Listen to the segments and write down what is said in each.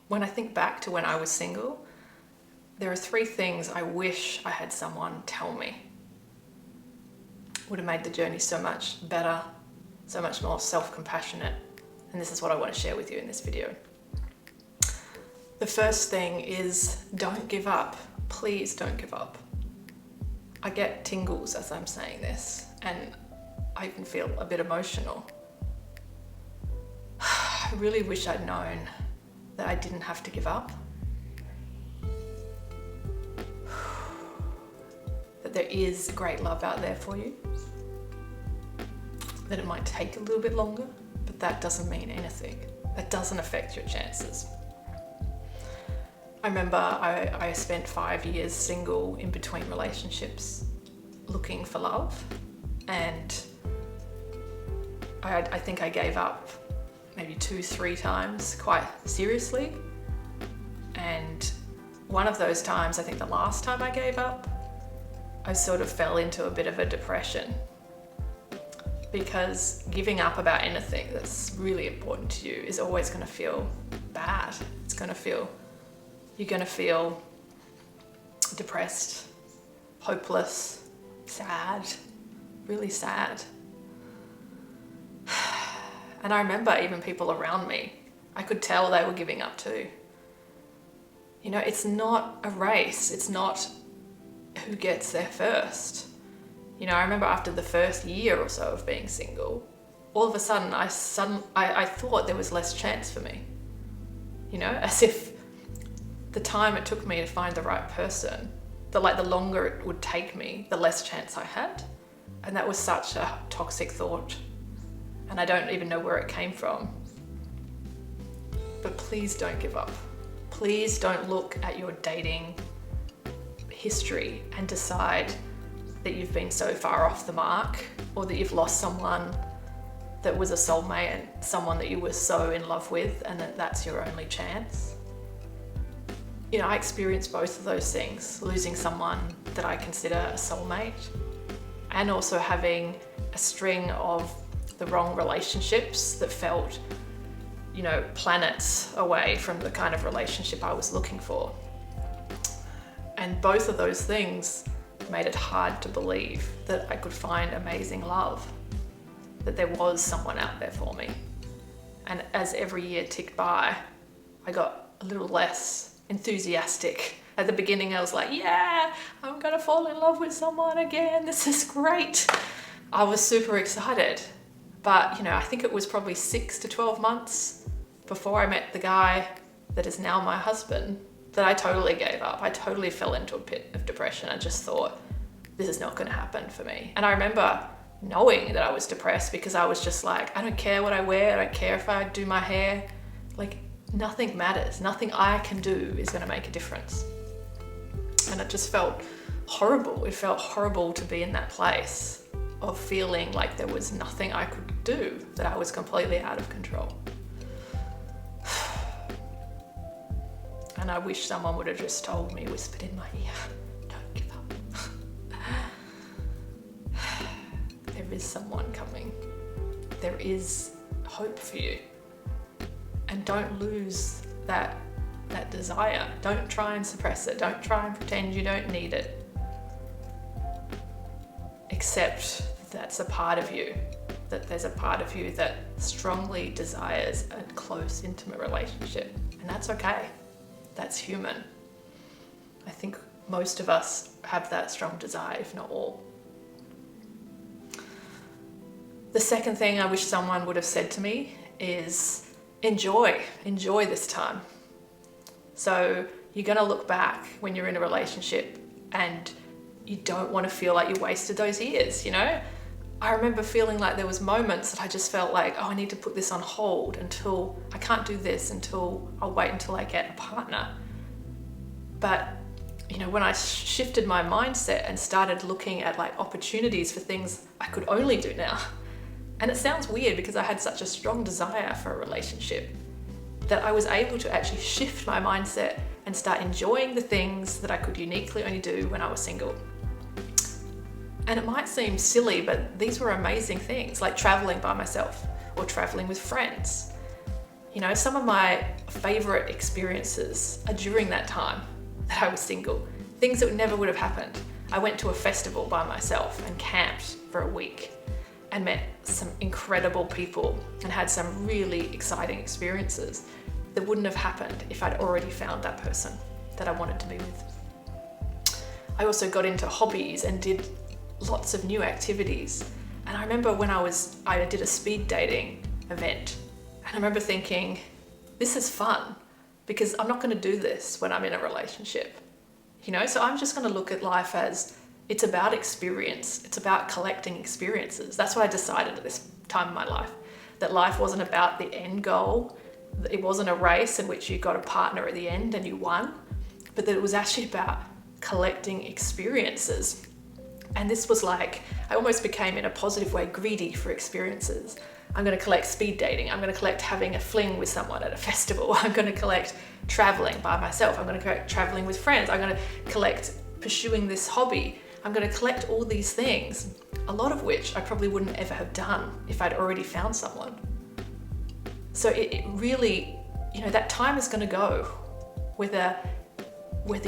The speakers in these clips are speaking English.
When I think back to when I was single, there are 3 things I wish I had someone tell me. Would have made the journey so much better, so much more self-compassionate. And this is what I want to share with you in this video. The first thing is don't give up. Please don't give up. I get tingles as I'm saying this, and I even feel a bit emotional. I really wish I'd known that I didn't have to give up. That there is great love out there for you. That it might take a little bit longer, but that doesn't mean anything. That doesn't affect your chances. I remember I spent 5 years single in between relationships looking for love, and I think I gave up maybe 2-3 times quite seriously. And one of those times, I think the last time I gave up, I sort of fell into a bit of a depression, because giving up about anything that's really important to you is always going to feel bad. You're going to feel depressed, hopeless, sad, really sad. And I remember even people around me, I could tell they were giving up too. You know, it's not a race. It's not who gets there first. You know, I remember after the first year or so of being single, all of a sudden I thought there was less chance for me. You know, as if the time it took me to find the right person, the longer it would take me, the less chance I had. And that was such a toxic thought. And I don't even know where it came from. But please don't give up. Please don't look at your dating history and decide that you've been so far off the mark, or that you've lost someone that was a soulmate and someone that you were so in love with, and that's your only chance. You know, I experienced both of those things, losing someone that I consider a soulmate, and also having a string of the wrong relationships that felt, you know, planets away from the kind of relationship I was looking for. And both of those things made it hard to believe that I could find amazing love, that there was someone out there for me. And as every year ticked by, I got a little less enthusiastic. At the beginning, I was like, yeah, I'm gonna fall in love with someone again. This is great. I was super excited. But, you know, I think it was probably 6 to 12 months before I met the guy that is now my husband that I totally gave up. I totally fell into a pit of depression. I just thought, this is not gonna happen for me. And I remember knowing that I was depressed because I was just like, I don't care what I wear. I don't care if I do my hair. Like, nothing matters. Nothing I can do is gonna make a difference. And it just felt horrible. It felt horrible to be in that place of feeling like there was nothing I could do, that I was completely out of control. And I wish someone would have just told me, whispered in my ear, don't give up. There is someone coming. There is hope for you. And don't lose that desire. Don't try and suppress it. Don't try and pretend you don't need it. Accept that's a part of you, that there's a part of you that strongly desires a close, intimate relationship. And that's okay. That's human. I think most of us have that strong desire, if not all. The second thing I wish someone would have said to me is enjoy this time. So you're gonna look back when you're in a relationship and you don't want to feel like you wasted those years, you know? I remember feeling like there was moments that I just felt like, oh, I need to put this on hold until I can't do this, I'll wait until I get a partner. But, you know, when I shifted my mindset and started looking at like opportunities for things I could only do now, and it sounds weird because I had such a strong desire for a relationship, that I was able to actually shift my mindset and start enjoying the things that I could uniquely only do when I was single. And it might seem silly, but these were amazing things, like traveling by myself or traveling with friends. Some of my favorite experiences are during that time that I was single. Things that never would have happened. I went to a festival by myself and camped for a week and met some incredible people and had some really exciting experiences that wouldn't have happened if I'd already found that person that I wanted to be with. I also got into hobbies and did lots of new activities. And I remember when I did a speed dating event, and I remember thinking, this is fun because I'm not going to do this when I'm in a relationship. So I'm just going to look at life as it's about experience. It's about collecting experiences. That's what I decided at this time in my life, that life wasn't about the end goal. It wasn't a race in which you got a partner at the end and you won, but that it was actually about collecting experiences. And this was like, I almost became, in a positive way, greedy for experiences. I'm going to collect speed dating. I'm going to collect having a fling with someone at a festival. I'm going to collect traveling by myself. I'm going to collect traveling with friends. I'm going to collect pursuing this hobby. I'm going to collect all these things, a lot of which I probably wouldn't ever have done if I'd already found someone. So it really, that time is going to go, whether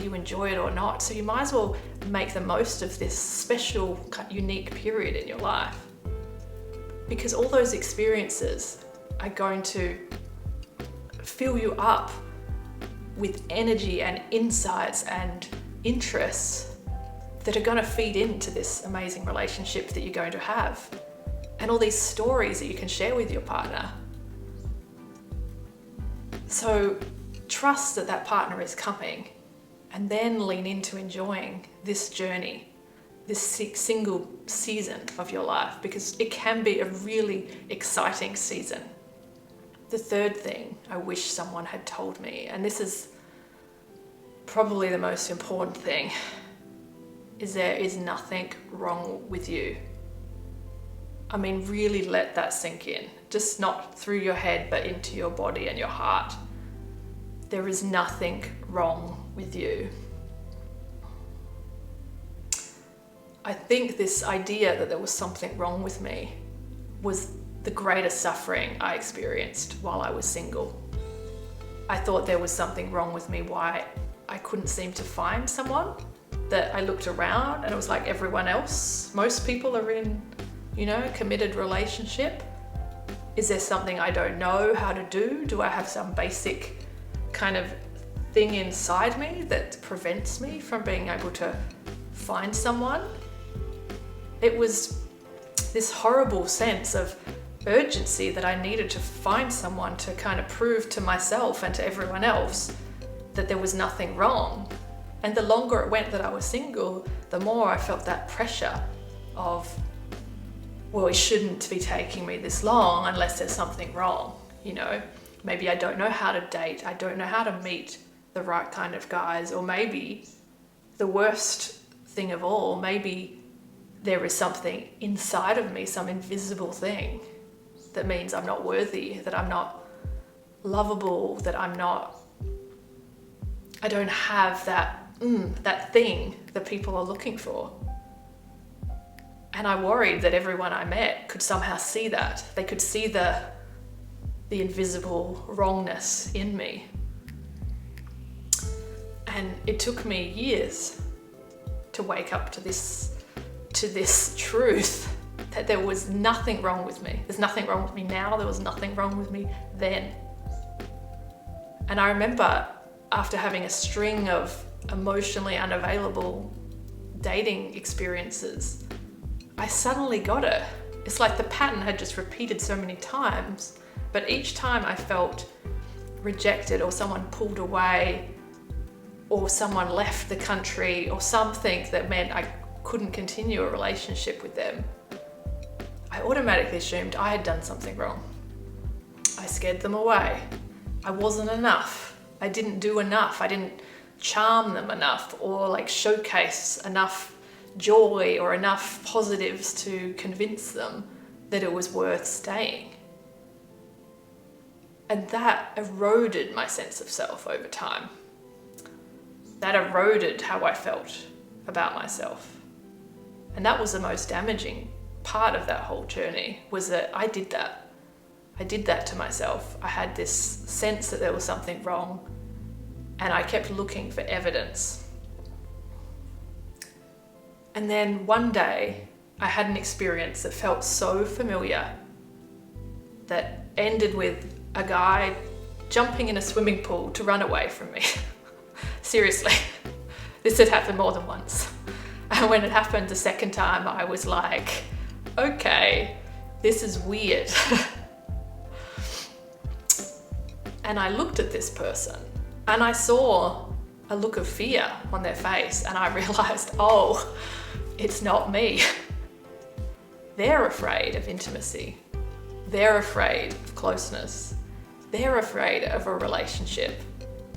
you enjoy it or not. So you might as well make the most of this special, unique period in your life, because all those experiences are going to fill you up with energy and insights and interests that are going to feed into this amazing relationship that you're going to have, and all these stories that you can share with your partner. So trust that partner is coming, and then lean into enjoying this journey, this single season of your life, because it can be a really exciting season. The third thing I wish someone had told me, and this is probably the most important thing, is there is nothing wrong with you. Really let that sink in. Just not through your head, but into your body and your heart. There is nothing wrong with you. I think this idea that there was something wrong with me was the greatest suffering I experienced while I was single. I thought there was something wrong with me, why I couldn't seem to find someone, that I looked around and it was like everyone else. Most people are in, a committed relationship. Is there something I don't know how to do? Do I have some basic kind of thing inside me that prevents me from being able to find someone? It was this horrible sense of urgency that I needed to find someone to kind of prove to myself and to everyone else that there was nothing wrong. And the longer it went that I was single, the more I felt that pressure of, well, it shouldn't be taking me this long unless there's something wrong. Maybe I don't know how to date. I don't know how to meet the right kind of guys. Or maybe the worst thing of all, maybe there is something inside of me, some invisible thing that means I'm not worthy, that I'm not lovable, that I don't have that thing that people are looking for. And I worried that everyone I met could somehow see that. They could see the invisible wrongness in me. And it took me years to wake up to this truth, that there was nothing wrong with me. There's nothing wrong with me now. There was nothing wrong with me then. And I remember after having a string of emotionally unavailable dating experiences, I suddenly got it. It's like the pattern had just repeated so many times, but each time I felt rejected, or someone pulled away, or someone left the country, or something that meant I couldn't continue a relationship with them, I automatically assumed I had done something wrong. I scared them away. I wasn't enough. I didn't do enough. I didn't charm them enough, or showcase enough joy or enough positives to convince them that it was worth staying. And that eroded my sense of self over time. That eroded how I felt about myself. And that was the most damaging part of that whole journey, was that I did that. I did that to myself. I had this sense that there was something wrong, and I kept looking for evidence. And then one day I had an experience that felt so familiar that ended with a guy jumping in a swimming pool to run away from me. Seriously, this had happened more than once. And when it happened the second time, I was like, okay, this is weird. And I looked at this person and I saw a look of fear on their face, and I realized, oh, it's not me. They're afraid of intimacy. They're afraid of closeness. They're afraid of a relationship.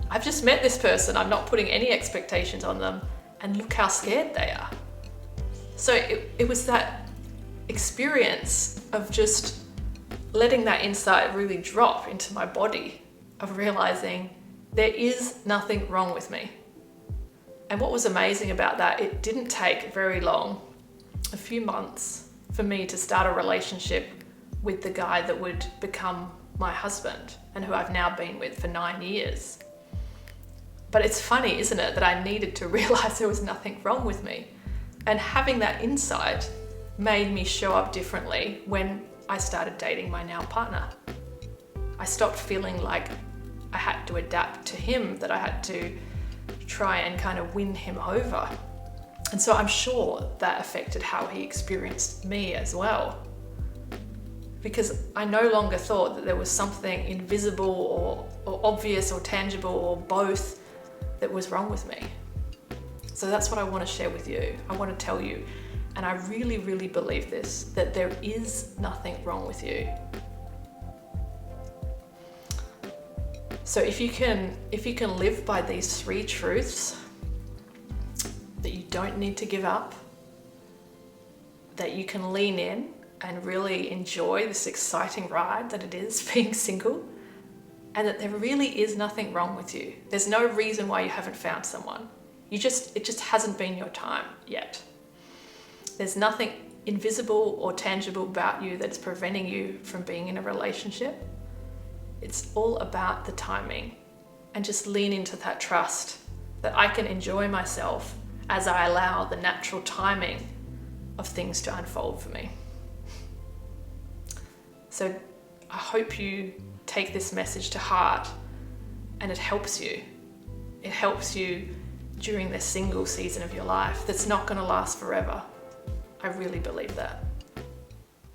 I've just met this person. I'm not putting any expectations on them, and look how scared they are. So it was that experience of just letting that insight really drop into my body, of realizing there is nothing wrong with me. And what was amazing about that, it didn't take very long, a few months, for me to start a relationship with the guy that would become my husband and who I've now been with for 9 years. But it's funny, isn't it, that I needed to realize there was nothing wrong with me. And having that insight made me show up differently when I started dating my now partner. I stopped feeling like I had to adapt to him, that I had to try and kind of win him over. And so I'm sure that affected how he experienced me as well. Because I no longer thought that there was something invisible or obvious or tangible or both that was wrong with me. So that's what I want to share with you. I want to tell you, and I really, really believe this, that there is nothing wrong with you. So if you can live by these 3 truths, that you don't need to give up, that you can lean in and really enjoy this exciting ride that it is being single, and that there really is nothing wrong with you. There's no reason why you haven't found someone. It just hasn't been your time yet. There's nothing invisible or tangible about you that's preventing you from being in a relationship. It's all about the timing, and just lean into that trust that I can enjoy myself as I allow the natural timing of things to unfold for me. So I hope you take this message to heart and it helps you. It helps you during this single season of your life that's not going to last forever. I really believe that.